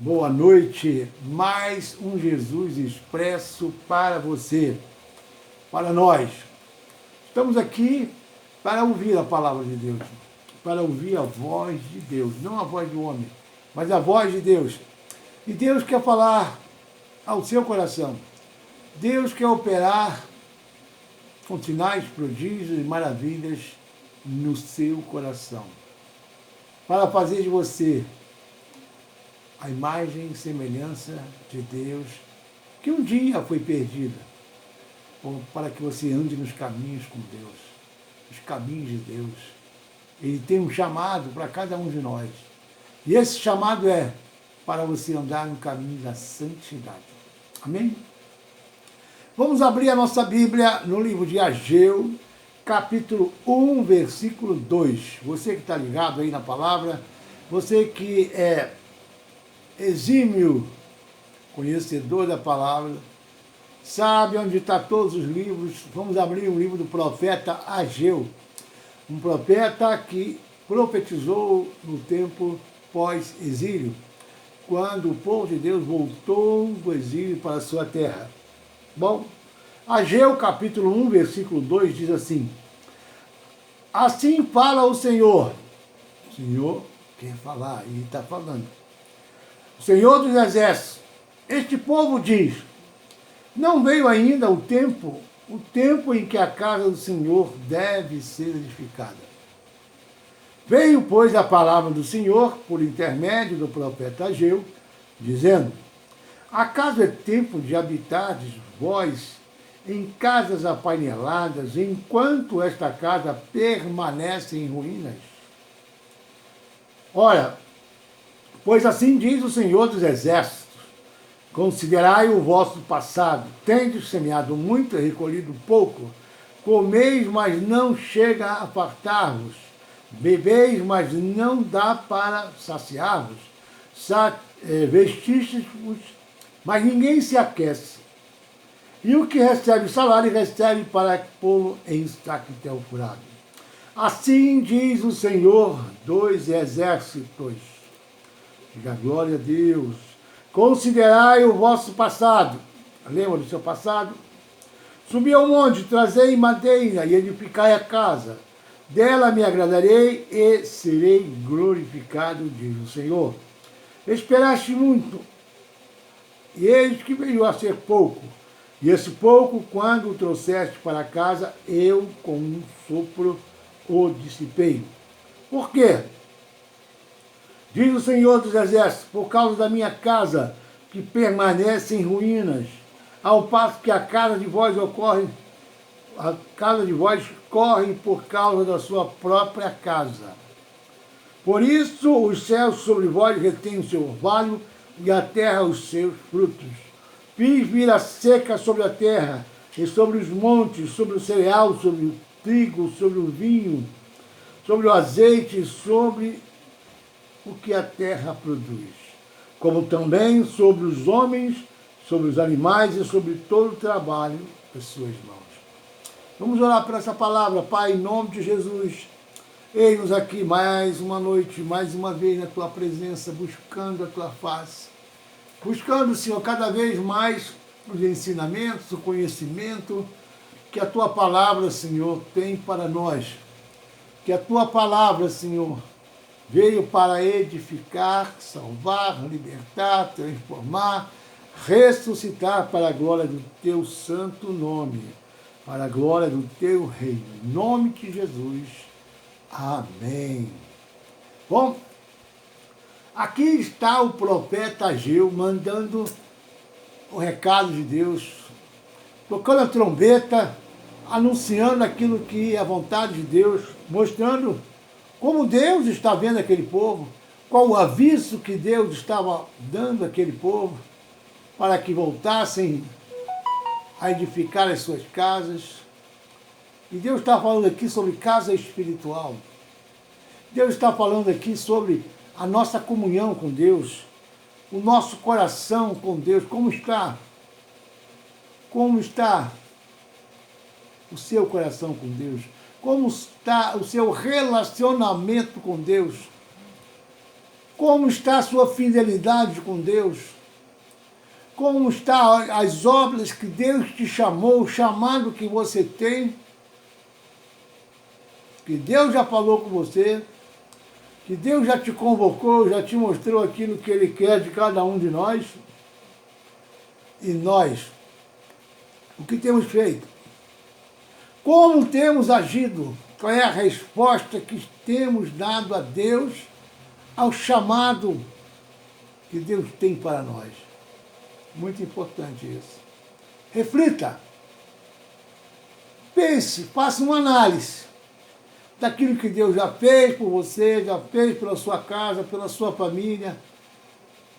Boa noite, mais um Jesus Expresso para você, para nós. Estamos aqui para ouvir a palavra de Deus, para ouvir a voz de Deus, não a voz do homem, mas a voz de Deus. E Deus quer falar ao seu coração. Deus quer operar com sinais, prodígios e maravilhas no seu coração, para fazer de você a imagem e semelhança de Deus, que um dia foi perdida, para que você ande nos caminhos com Deus, os caminhos de Deus. Ele tem um chamado para cada um de nós. E esse chamado é para você andar no caminho da santidade. Amém? Vamos abrir a nossa Bíblia no livro de Ageu, capítulo 1, versículo 2. Você que está ligado aí na palavra, você que é exímio conhecedor da palavra, sabe onde estão todos os livros. Vamos abrir o livro do profeta Ageu, um profeta que profetizou no tempo pós-exílio, quando o povo de Deus voltou do exílio para a sua terra. Bom, Ageu capítulo 1, versículo 2 diz assim: assim fala o Senhor. O Senhor quer falar, e está falando. O Senhor dos Exércitos, este povo diz: não veio ainda o tempo em que a casa do Senhor deve ser edificada. Veio, pois, a palavra do Senhor por intermédio do profeta Ageu, dizendo: acaso é tempo de habitardes vós em casas apaineladas, enquanto esta casa permanece em ruínas? Ora, pois assim diz o Senhor dos Exércitos: considerai o vosso passado, tendes semeado muito e recolhido pouco, comeis, mas não chega a fartar-vos, bebeis, mas não dá para saciar-vos, vestistes-vos, mas ninguém se aquece. E o que recebe salário, recebe para pô-lo em saquetel furado. Assim diz o Senhor dos Exércitos. Diga glória a Deus. Considerai o vosso passado. Lembra do seu passado? Subi ao monte, trazei madeira e edificai a casa. Dela me agradarei e serei glorificado, diz o Senhor. Esperaste muito, e eis que veio a ser pouco. E esse pouco, quando o trouxeste para casa, eu com um sopro o dissipei. Por quê? Diz o Senhor dos Exércitos: por causa da minha casa, que permanece em ruínas, ao passo que a casa de vós corre por causa da sua própria casa. Por isso os céus sobre vós retêm o seu orvalho e a terra os seus frutos. Fiz vir a seca sobre a terra e sobre os montes, sobre o cereal, sobre o trigo, sobre o vinho, sobre o azeite, sobre o que a terra produz, como também sobre os homens, sobre os animais e sobre todo o trabalho das suas mãos. Vamos orar por essa palavra, Pai, em nome de Jesus. Eis-nos aqui mais uma noite, mais uma vez na Tua presença, buscando a Tua face, buscando, Senhor, cada vez mais os ensinamentos, o conhecimento que a Tua palavra, Senhor, tem para nós. Que a Tua palavra, Senhor, veio para edificar, salvar, libertar, transformar, ressuscitar para a glória do Teu santo nome, para a glória do Teu reino. Em nome de Jesus. Amém. Bom, aqui está o profeta Ageu mandando o recado de Deus, tocando a trombeta, anunciando aquilo que é a vontade de Deus, mostrando como Deus está vendo aquele povo, qual o aviso que Deus estava dando àquele povo, para que voltassem a edificar as suas casas. E Deus está falando aqui sobre casa espiritual. Deus está falando aqui sobre a nossa comunhão com Deus, o nosso coração com Deus. Como está? Como está o seu coração com Deus? Como está o seu relacionamento com Deus? Como está a sua fidelidade com Deus? Como estão as obras que Deus te chamou, o chamado que você tem? Que Deus já falou com você, que Deus já te convocou, já te mostrou aquilo que Ele quer de cada um de nós. E nós, o que temos feito? Como temos agido? Qual é a resposta que temos dado a Deus ao chamado que Deus tem para nós? Muito importante isso. Reflita. Pense, faça uma análise daquilo que Deus já fez por você, já fez pela sua casa, pela sua família,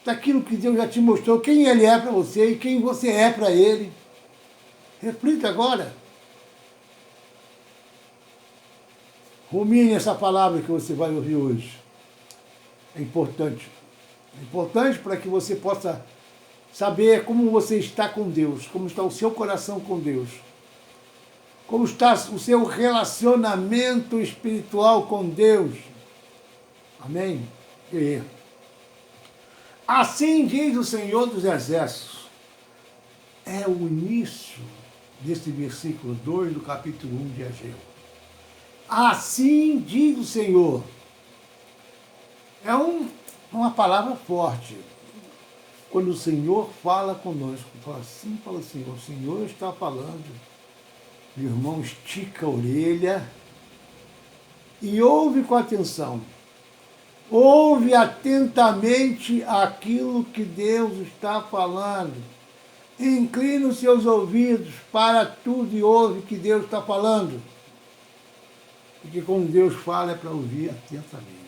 daquilo que Deus já te mostrou, quem Ele é para você e quem você é para Ele. Reflita agora. Rumine essa palavra que você vai ouvir hoje. É importante. É importante para que você possa saber como você está com Deus, como está o seu coração com Deus, como está o seu relacionamento espiritual com Deus. Amém? E assim diz o Senhor dos Exércitos. É o início desse versículo 2 do capítulo 1 de Ageu. Assim diz o Senhor. É uma palavra forte. Quando o Senhor fala conosco, fala assim, fala o Senhor está falando. Meu irmão, estica a orelha e ouve com atenção. Ouve atentamente aquilo que Deus está falando. Inclina os seus ouvidos para tudo e ouve o que Deus está falando. Porque quando Deus fala é para ouvir atentamente.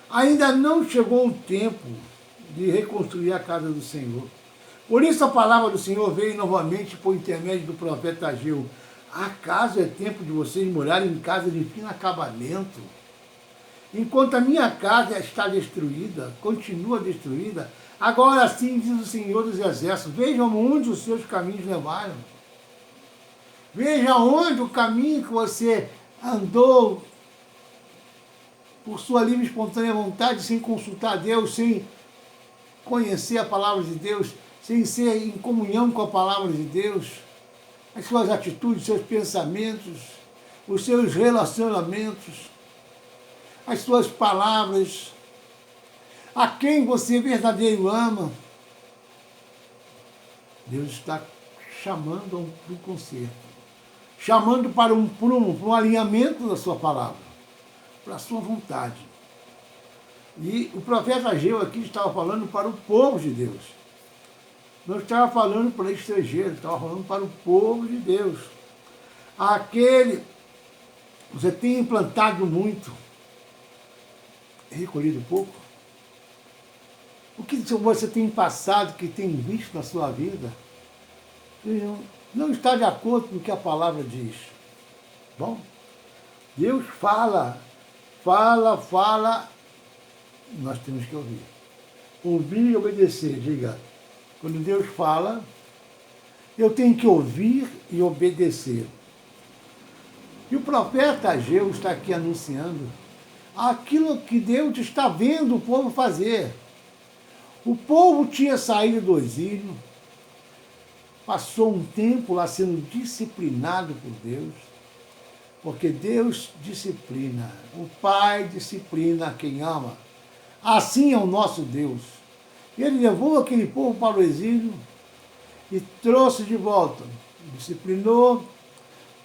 Ainda não chegou o tempo de reconstruir a casa do Senhor. Por isso a palavra do Senhor veio novamente por intermédio do profeta Ageu. Acaso é tempo de vocês morarem em casa de fino acabamento? Enquanto a minha casa está destruída, continua destruída, agora sim diz o Senhor dos Exércitos, vejam onde os seus caminhos levaram. Veja onde o caminho que você andou por sua livre e espontânea vontade, sem consultar Deus, sem conhecer a palavra de Deus, sem ser em comunhão com a palavra de Deus, as suas atitudes, seus pensamentos, os seus relacionamentos, as suas palavras, a quem você verdadeiro ama. Deus está chamando para um conserto, chamando para um prumo, para um alinhamento da sua palavra, para a sua vontade. E o profeta Ageu aqui estava falando para o povo de Deus. Não estava falando para estrangeiros, estava falando para o povo de Deus. Aquele, você tem implantado muito, recolhido pouco. O que você tem passado, que tem visto na sua vida, não está de acordo com o que a palavra diz. Bom, Deus fala, nós temos que ouvir. Ouvir e obedecer, diga. Quando Deus fala, eu tenho que ouvir e obedecer. E o profeta Ageu está aqui anunciando aquilo que Deus está vendo o povo fazer. O povo tinha saído do exílio, passou um tempo lá sendo disciplinado por Deus, porque Deus disciplina, o Pai disciplina quem ama. Assim é o nosso Deus. Ele levou aquele povo para o exílio e trouxe de volta. Disciplinou,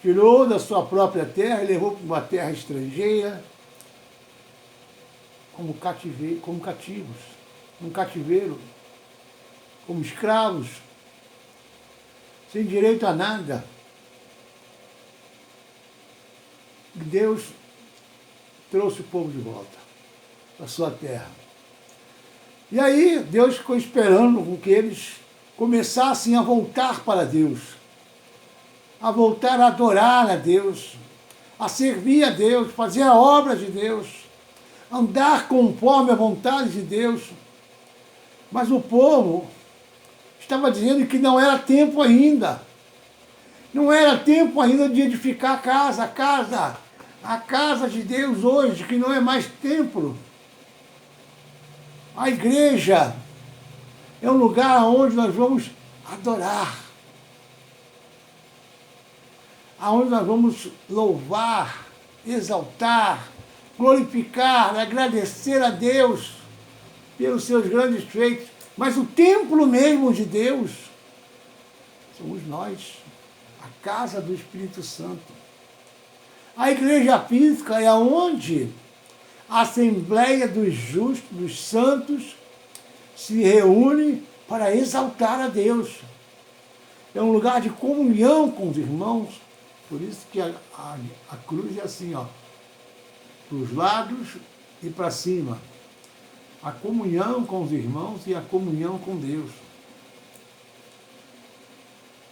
tirou da sua própria terra e levou para uma terra estrangeira, como cativos, num cativeiro, como escravos, sem direito a nada. Deus trouxe o povo de volta para a sua terra. E aí Deus ficou esperando com que eles começassem a voltar para Deus, a voltar a adorar a Deus, a servir a Deus, fazer a obra de Deus, andar conforme a vontade de Deus. Mas o povo estava dizendo que não era tempo ainda. Não era tempo ainda de edificar a casa de Deus hoje, que não é mais templo. A igreja é um lugar onde nós vamos adorar, aonde nós vamos louvar, exaltar, glorificar, agradecer a Deus pelos seus grandes feitos. Mas o templo mesmo de Deus somos nós, a casa do Espírito Santo. A igreja física é aonde a Assembleia dos Justos, dos Santos, se reúne para exaltar a Deus. É um lugar de comunhão com os irmãos. Por isso que a cruz é assim, ó, para os lados e para cima. A comunhão com os irmãos e a comunhão com Deus.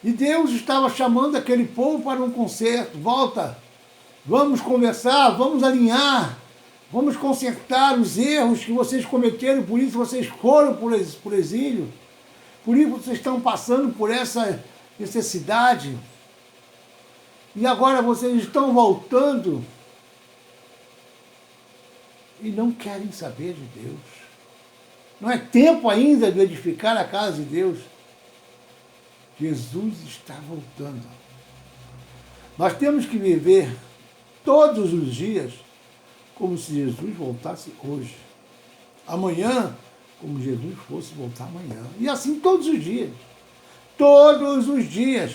E Deus estava chamando aquele povo para um concerto. Volta, vamos conversar, vamos alinhar, vamos consertar os erros que vocês cometeram, por isso vocês foram por exílio, por isso vocês estão passando por essa necessidade. E agora vocês estão voltando e não querem saber de Deus. Não é tempo ainda de edificar a casa de Deus. Jesus está voltando. Nós temos que viver todos os dias como se Jesus voltasse hoje. Amanhã, como Jesus fosse voltar amanhã. E assim todos os dias. Todos os dias.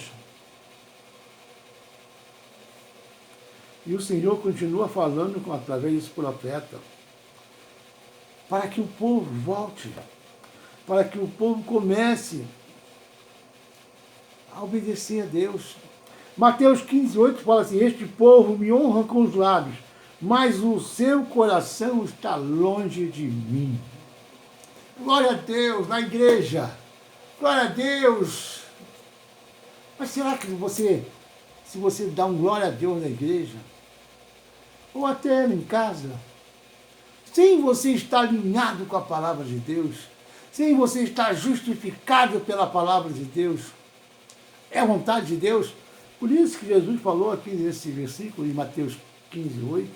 E o Senhor continua falando através desse profeta, para que o povo volte, para que o povo comece a obedecer a Deus. Mateus 15:8 fala assim: este povo me honra com os lábios, mas o seu coração está longe de mim. Glória a Deus, na igreja. Glória a Deus. Mas será que se você dá um glória a Deus na igreja, ou até em casa, sem você estar alinhado com a palavra de Deus, sem você estar justificado pela palavra de Deus, é a vontade de Deus? Por isso que Jesus falou aqui nesse versículo, em Mateus 15:8,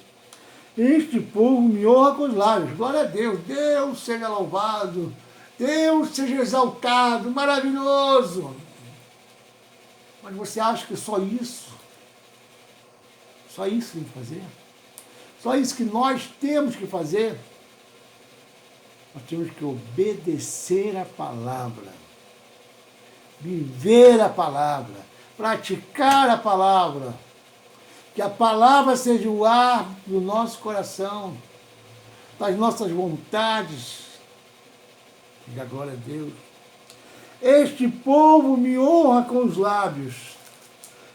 este povo me honra com os lábios. Glória a Deus. Deus seja louvado. Deus seja exaltado. Maravilhoso. Mas você acha que só isso? Só isso tem que fazer? Só isso que nós temos que fazer? Nós temos que obedecer a palavra. Viver a palavra. Praticar a palavra. Que a palavra seja o ar do nosso coração, das nossas vontades. Diga glória a Deus. Este povo me honra com os lábios.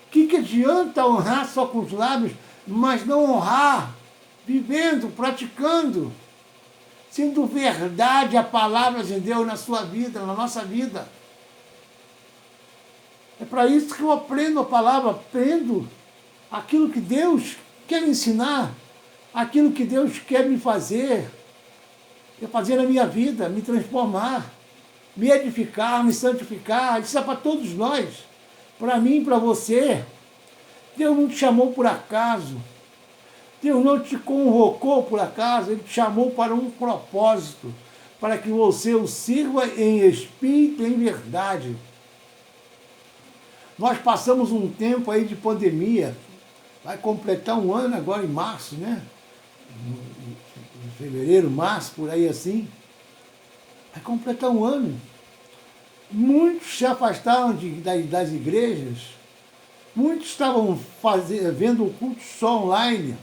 O que adianta honrar só com os lábios, mas não honrar, vivendo, praticando, sendo verdade a palavra de Deus na sua vida, na nossa vida? É para isso que eu aprendo a palavra, aprendo aquilo que Deus quer me ensinar, aquilo que Deus quer me fazer na minha vida, me transformar, me edificar, me santificar. Isso é para todos nós, para mim e para você. Deus não te chamou por acaso, Deus não te convocou por acaso, Ele te chamou para um propósito, para que você o sirva em espírito e em verdade. Nós passamos um tempo aí de pandemia, vai completar um ano agora em março, né? Em fevereiro, março, por aí assim. Vai completar um ano. Muitos se afastaram das igrejas. Muitos estavam vendo o culto só online.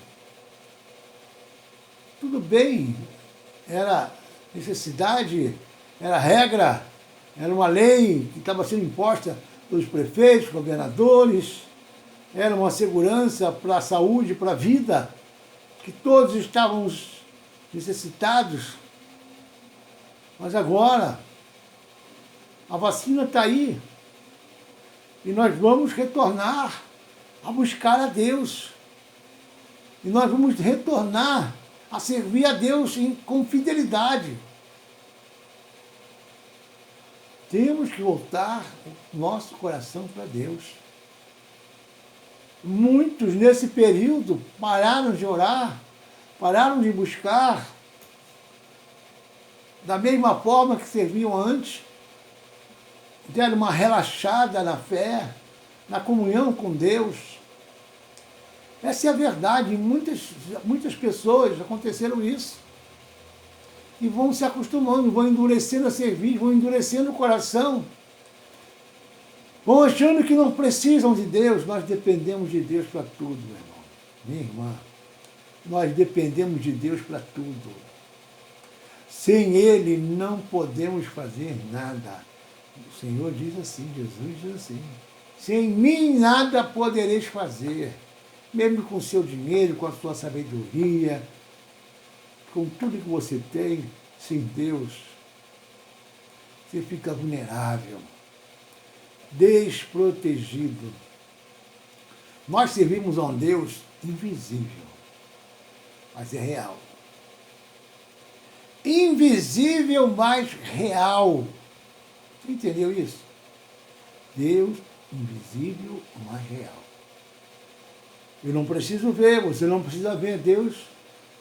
Tudo bem, era necessidade, era regra, era uma lei que estava sendo imposta pelos prefeitos, governadores. Era uma segurança para a saúde, para a vida, que todos estávamos necessitados. Mas agora, a vacina está aí. E nós vamos retornar a buscar a Deus. E nós vamos retornar a servir a Deus com fidelidade. Temos que voltar o nosso coração para Deus. Muitos nesse período pararam de orar, pararam de buscar. da mesma forma que serviam antes, deram uma relaxada na fé, na comunhão com Deus. Essa é a verdade. Muitas pessoas aconteceram isso. E vão se acostumando, vão endurecendo a servir, vão endurecendo o coração. Vão achando que não precisam de Deus. Nós dependemos de Deus para tudo, meu irmão. Minha irmã. Nós dependemos de Deus para tudo. Sem Ele não podemos fazer nada. O Senhor diz assim, Jesus diz assim: sem mim nada podereis fazer. Mesmo com o seu dinheiro, com a sua sabedoria, com tudo que você tem, sem Deus, você fica vulnerável, desprotegido. Nós servimos a um Deus invisível, mas é real. Invisível, mas real. Você entendeu isso? Deus invisível, mas real. Eu não preciso ver, você não precisa ver Deus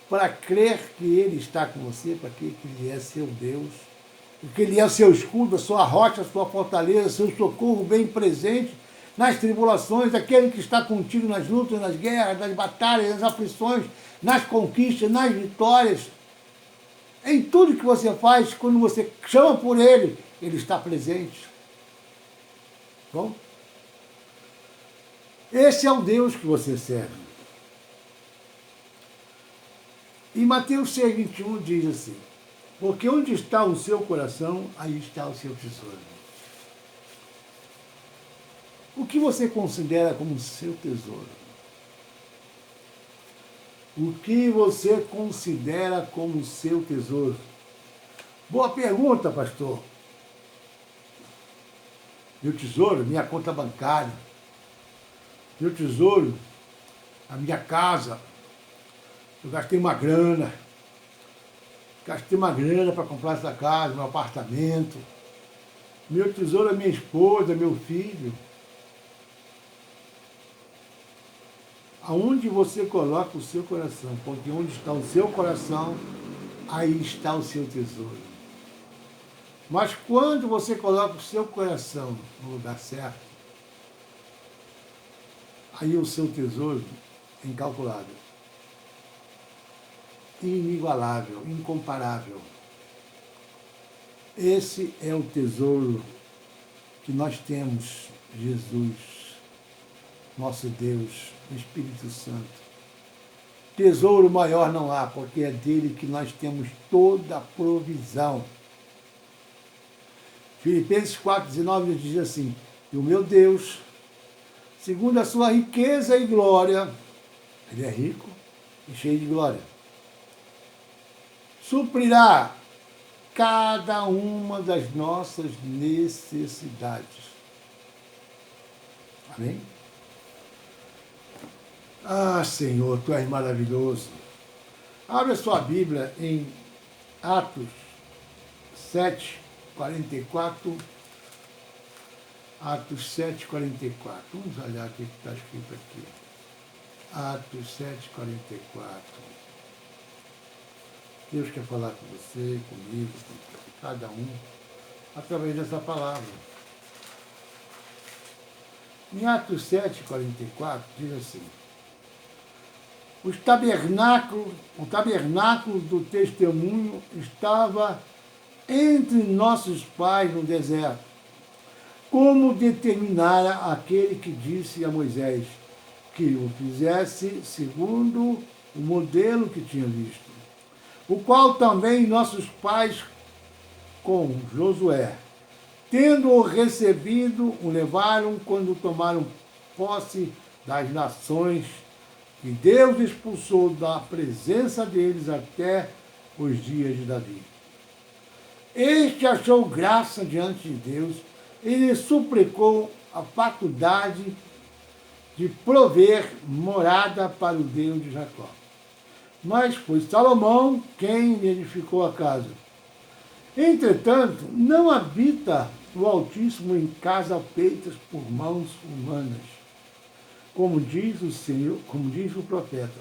para crer que Ele está com você, para que Ele é seu Deus, porque Ele é o seu escudo, a sua rocha, a sua fortaleza, seu socorro bem presente nas tribulações, aquele que está contigo nas lutas, nas guerras, nas batalhas, nas aflições, nas conquistas, nas vitórias. Em tudo que você faz, quando você chama por Ele, Ele está presente. Bom? Esse é o Deus que você serve. E Mateus 6,21 diz assim: porque onde está o seu coração, aí está o seu tesouro. O que você considera como seu tesouro? O que você considera como seu tesouro? Boa pergunta, pastor. Meu tesouro, minha conta bancária. Meu tesouro, a minha casa. Eu gastei uma grana para comprar essa casa, meu apartamento. Meu tesouro é minha esposa, meu filho. Aonde você coloca o seu coração? Porque onde está o seu coração, aí está o seu tesouro. Mas quando você coloca o seu coração no lugar certo, aí o seu tesouro é incalculável, inigualável, incomparável. Esse é o tesouro que nós temos, Jesus, nosso Deus, o Espírito Santo. Tesouro maior não há, porque é dele que nós temos toda a provisão. Filipenses 4,19 diz assim: e o meu Deus, segundo a sua riqueza e glória, ele é rico e cheio de glória, suprirá cada uma das nossas necessidades. Amém? Ah, Senhor, Tu és maravilhoso. Abre a sua Bíblia em Atos 7:44. Atos 7:44. Vamos olhar o que está escrito aqui. Atos 7:44. Deus quer falar com você, comigo, com cada um, através dessa palavra. Em Atos 7:44 diz assim: o tabernáculo do testemunho estava entre nossos pais no deserto, como determinara aquele que disse a Moisés que o fizesse segundo o modelo que tinha visto, o qual também nossos pais com Josué, tendo-o recebido, o levaram quando tomaram posse das nações que Deus expulsou da presença deles até os dias de Davi. Este achou graça diante de Deus e lhe suplicou a faculdade de prover morada para o Deus de Jacó. Mas foi Salomão quem lhe edificou a casa. Entretanto, não habita o Altíssimo em casa feitas por mãos humanas, como diz o Senhor, como diz o profeta.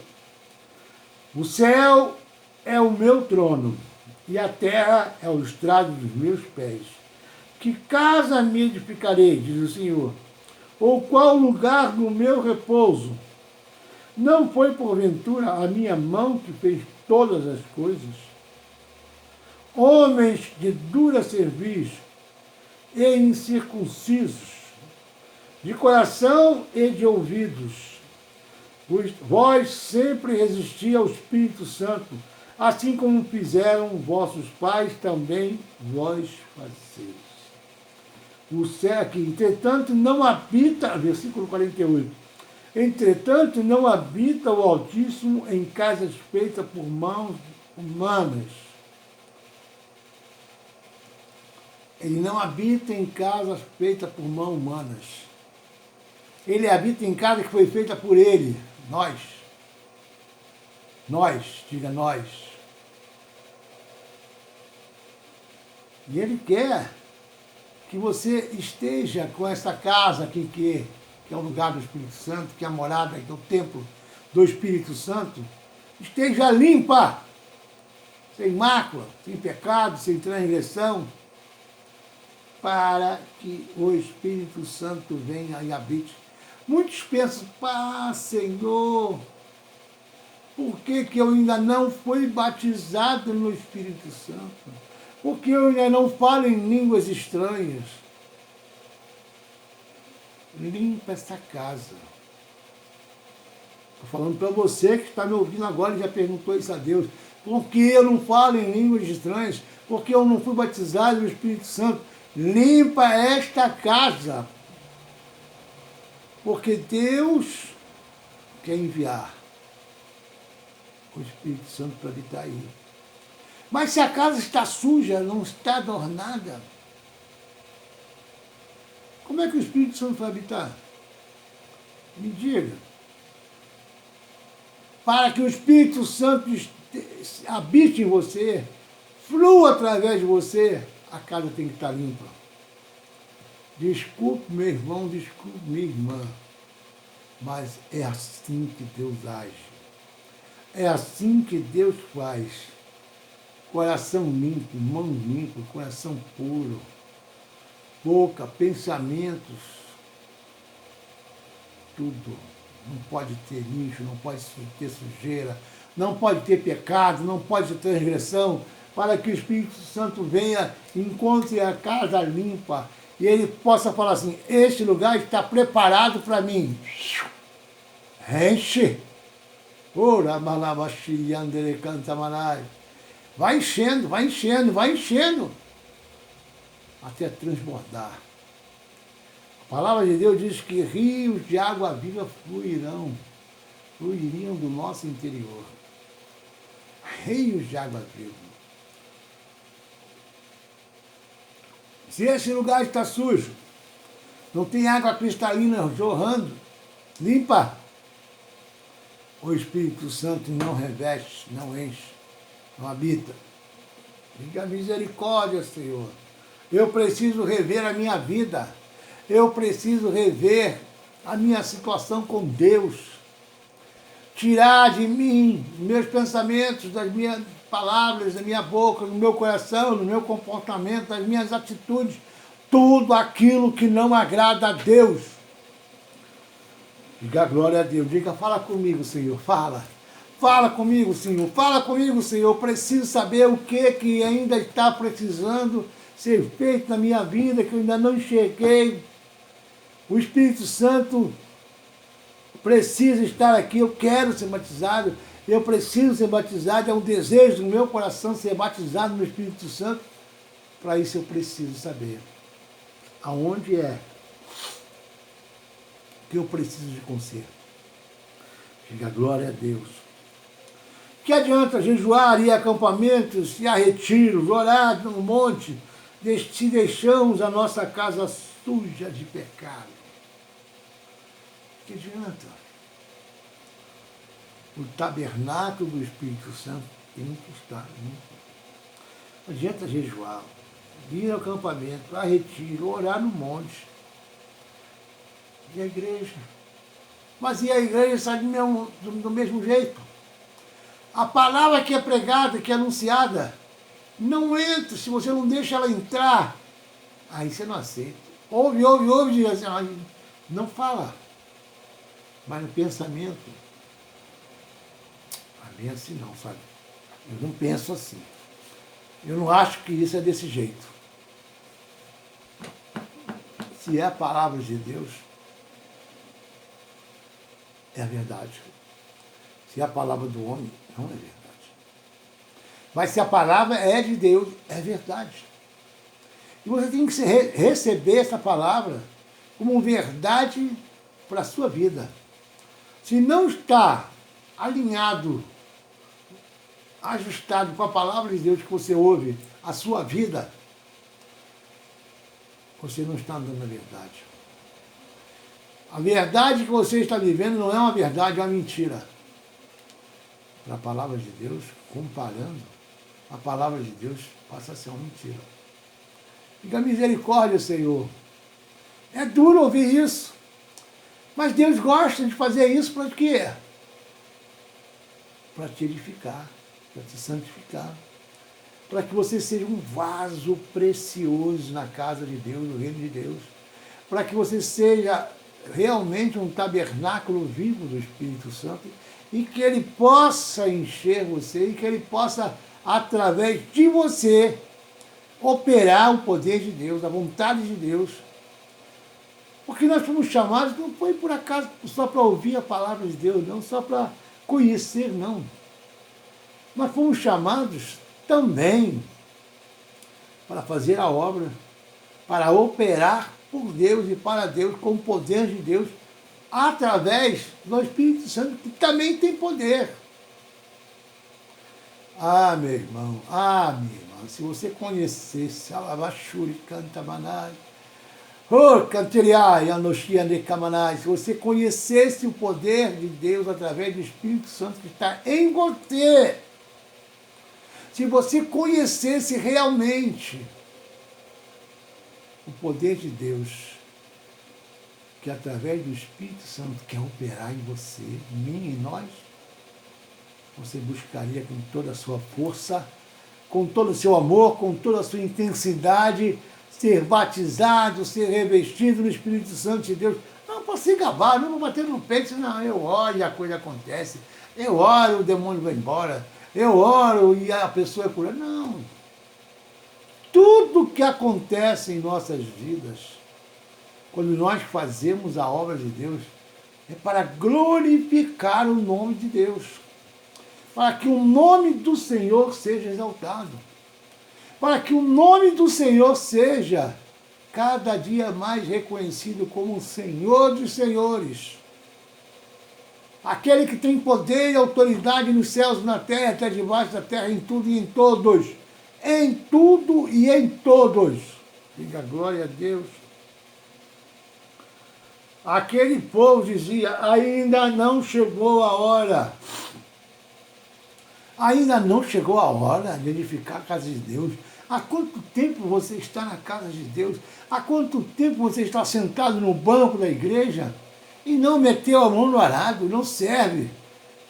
O céu é o meu trono e a terra é o estrado dos meus pés. Que casa me edificarei, diz o Senhor, ou qual lugar do meu repouso? Não foi porventura a minha mão que fez todas as coisas? Homens de dura cerviz e incircuncisos, de coração e de ouvidos, vós sempre resisti ao Espírito Santo, assim como fizeram vossos pais, também vós fazeis. O céu aqui, entretanto, não habita, versículo 48, entretanto, não habita o Altíssimo em casas feitas por mãos humanas. Ele não habita em casas feitas por mãos humanas. Ele habita em casa que foi feita por ele, nós. Nós, diga nós. E ele quer que você esteja com essa casa aqui, que é o lugar do Espírito Santo, que é a morada, que é o templo do Espírito Santo, esteja limpa, sem mácula, sem pecado, sem transgressão, para que o Espírito Santo venha e habite. Muitos pensam, Senhor, por que eu ainda não fui batizado no Espírito Santo? Por que eu ainda não falo em línguas estranhas? Limpa essa casa. Estou falando para você que está me ouvindo agora e já perguntou isso a Deus. Por que eu não falo em línguas estranhas? Por que eu não fui batizado no Espírito Santo? Limpa esta casa. Porque Deus quer enviar o Espírito Santo para habitar aí. Mas se a casa está suja, não está adornada, como é que o Espírito Santo vai habitar? Me diga. Para que o Espírito Santo habite em você, flua através de você, a casa tem que estar limpa. Desculpe, meu irmão, desculpe, minha irmã, mas é assim que Deus age. É assim que Deus faz. Coração limpo, mão limpa, coração puro, boca, pensamentos, tudo. Não pode ter lixo, não pode ter sujeira, não pode ter pecado, não pode ter transgressão, para que o Espírito Santo venha e encontre a casa limpa e ele possa falar assim, este lugar está preparado para mim. Enche. Ora, malabaxi, andere, canta, manai. Vai enchendo, vai enchendo, vai enchendo, até transbordar. A palavra de Deus diz que rios de água viva fluiriam do nosso interior. Rios de água viva. Se esse lugar está sujo, não tem água cristalina jorrando, limpa. O Espírito Santo não reveste, não enche, não habita. Diga misericórdia, Senhor. Eu preciso rever a minha vida. Eu preciso rever a minha situação com Deus. Tirar de mim meus pensamentos, das minhas palavras, da minha boca, do meu coração, do meu comportamento, das minhas atitudes, tudo aquilo que não agrada a Deus. Diga glória a Deus. Diga, fala comigo, Senhor. Fala. Fala comigo, Senhor. Fala comigo, Senhor. Eu preciso saber o que ainda está precisando ser feito na minha vida, que eu ainda não enxerguei. O Espírito Santo precisa estar aqui. Eu quero ser batizado. Eu preciso ser batizado. É um desejo do meu coração ser batizado no Espírito Santo. Para isso eu preciso saber aonde é que eu preciso de conserto. Diga glória a Deus. Que adianta jejuar, ir a acampamentos, ir a retiros, orar no monte, se deixamos a nossa casa suja de pecado? Que adianta? O tabernáculo do Espírito Santo tem que estar limpo. Não adianta jejuar, ir ao acampamento, a retiro, orar no monte. E a igreja? Mas e a igreja sai do mesmo jeito? A palavra que é pregada, que é anunciada, Não entra, se você não deixa ela entrar, aí você não aceita. Ouve, diz assim, aí não fala. Mas no pensamento, bem assim não, sabe? Eu não penso assim. Eu não acho que isso é desse jeito. Se é a palavra de Deus, é a verdade. Se é a palavra do homem, não é verdade. Mas se a palavra é de Deus, é verdade. E você tem que receber essa palavra como verdade para a sua vida. Se não está alinhado, ajustado com a palavra de Deus que você ouve, a sua vida, você não está andando na verdade. A verdade que você está vivendo não é uma verdade, é uma mentira. Para a palavra de Deus, comparando, a palavra de Deus passa a ser uma mentira. Fica misericórdia, Senhor. É duro ouvir isso. Mas Deus gosta de fazer isso para quê? Para te edificar, para te santificar. Para que você seja um vaso precioso na casa de Deus, no reino de Deus. Para que você seja realmente um tabernáculo vivo do Espírito Santo e que ele possa encher você e que ele possa, através de você, operar o poder de Deus, a vontade de Deus. Porque nós fomos chamados, não foi por acaso só para ouvir a palavra de Deus, não só para conhecer, não. Nós fomos chamados também para fazer a obra, para operar por Deus e para Deus, com o poder de Deus, através do Espírito Santo, que também tem poder. Ah, meu irmão, minha irmã, se você conhecesse a Lavachuri Cantamanai, se você conhecesse o poder de Deus através do Espírito Santo que está em você, se você conhecesse realmente o poder de Deus, que através do Espírito Santo quer operar em você, em mim, em nós, você buscaria com toda a sua força, com todo o seu amor, com toda a sua intensidade, ser batizado, ser revestido no Espírito Santo de Deus. Não para se gabar, não para bater no peito, não, eu oro e a coisa acontece, eu oro e o demônio vai embora, eu oro e a pessoa é curada. Não. Tudo que acontece em nossas vidas, quando nós fazemos a obra de Deus, é para glorificar o nome de Deus, para que o nome do Senhor seja exaltado, para que o nome do Senhor seja cada dia mais reconhecido como o Senhor dos Senhores, aquele que tem poder e autoridade nos céus, na terra, até debaixo da terra, em tudo e em todos, em tudo e em todos. Diga glória a Deus. Aquele povo dizia, ainda não chegou a hora. Ainda não chegou a hora de edificar a casa de Deus. Há quanto tempo você está na casa de Deus? Há quanto tempo você está sentado no banco da igreja e não meteu a mão no arado, não serve,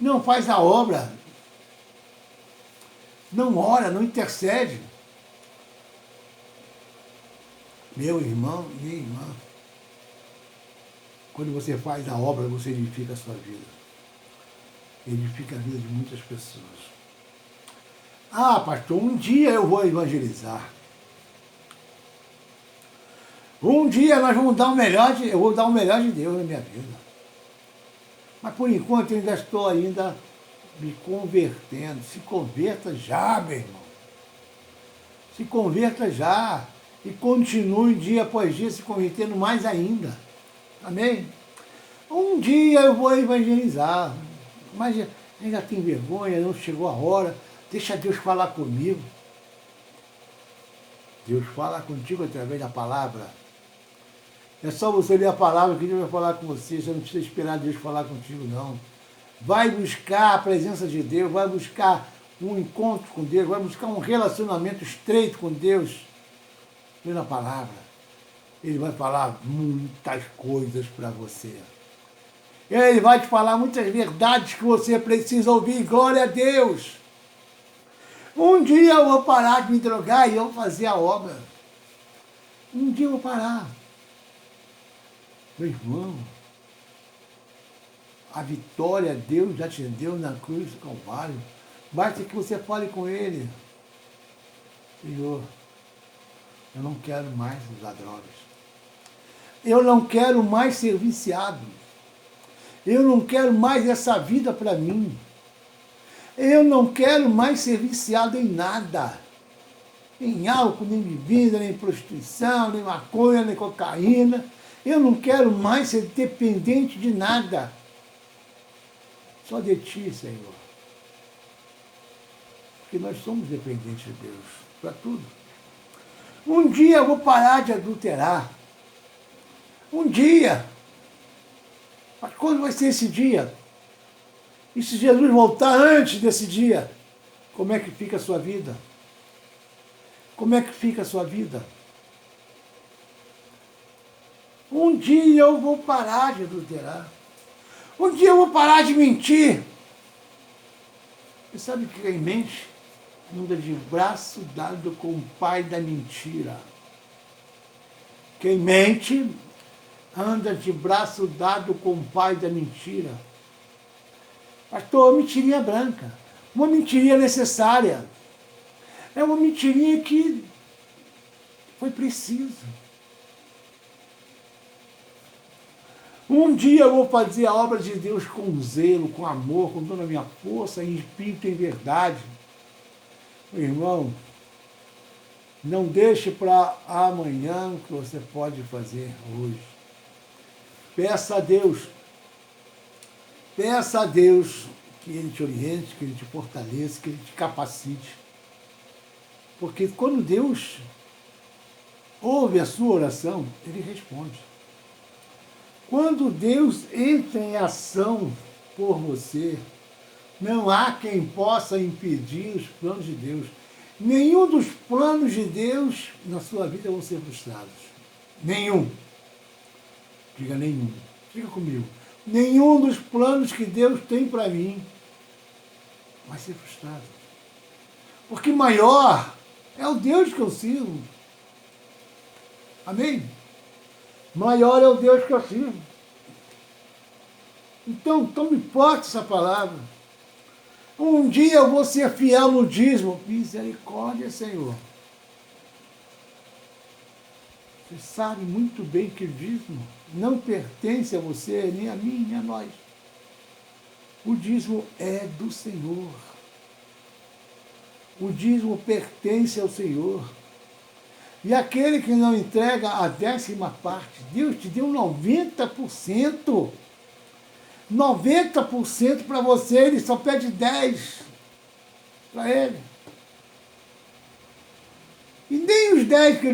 não faz a obra, não ora, não intercede? Meu irmão, minha irmã, quando você faz a obra, você edifica a sua vida. Edifica a vida de muitas pessoas. Ah, pastor, um dia eu vou evangelizar. Um dia nós vamos dar o melhor, eu vou dar o melhor de Deus na minha vida. Mas por enquanto eu ainda estou me convertendo. Se converta já, meu irmão. Se converta já. E continue dia após dia se convertendo mais ainda. Amém? Um dia eu vou evangelizar. Mas ainda tem vergonha, não chegou a hora. Deixa Deus falar comigo. Deus fala contigo através da palavra. É só você ler a palavra que Deus vai falar com você. Você não precisa esperar Deus falar contigo, não. Vai buscar a presença de Deus, vai buscar um encontro com Deus, vai buscar um relacionamento estreito com Deus. Lendo a palavra. Ele vai falar muitas coisas para você. Ele vai te falar muitas verdades que você precisa ouvir. Glória a Deus! Um dia eu vou parar de me drogar e eu vou fazer a obra. Um dia eu vou parar. Meu irmão, a vitória Deus já te deu na cruz do Calvário. Basta que você fale com Ele. Senhor, eu não quero mais usar drogas. Eu não quero mais ser viciado. Eu não quero mais essa vida para mim. Eu não quero mais ser viciado em nada. Em álcool, nem bebida, nem prostituição, nem maconha, nem cocaína. Eu não quero mais ser dependente de nada. Só de Ti, Senhor. Porque nós somos dependentes de Deus para tudo. Um dia eu vou parar de adulterar. Um dia. Mas quando vai ser esse dia? E se Jesus voltar antes desse dia, como é que fica a sua vida? Como é que fica a sua vida? Um dia eu vou parar de adulterar. Um dia eu vou parar de mentir. Você sabe que quem mente anda de braço dado com o pai da mentira. Quem mente anda de braço dado com o pai da mentira. Pastor, uma mentirinha branca. Uma mentirinha necessária. É uma mentirinha que foi preciso. Um dia eu vou fazer a obra de Deus com zelo, com amor, com toda a minha força, em espírito e em verdade. Meu irmão, não deixe para amanhã o que você pode fazer hoje. Peça a Deus que Ele te oriente, que Ele te fortaleça, que Ele te capacite. Porque quando Deus ouve a sua oração, Ele responde. Quando Deus entra em ação por você, não há quem possa impedir os planos de Deus. Nenhum dos planos de Deus na sua vida vão ser frustrados. Nenhum. Diga nenhum. Diga comigo. Nenhum dos planos que Deus tem para mim vai ser frustrado. Porque maior é o Deus que eu sirvo. Amém? Maior é o Deus que eu sirvo. Então, tome forte essa palavra. Um dia eu vou ser fiel no dízimo. Misericórdia, Senhor. Você sabe muito bem que o dízimo não pertence a você, nem a mim, nem a nós. O dízimo é do Senhor. O dízimo pertence ao Senhor. E aquele que não entrega a 10ª parte, Deus te deu 90%. 90% para você, Ele só pede 10% para Ele. E nem os 10% que Ele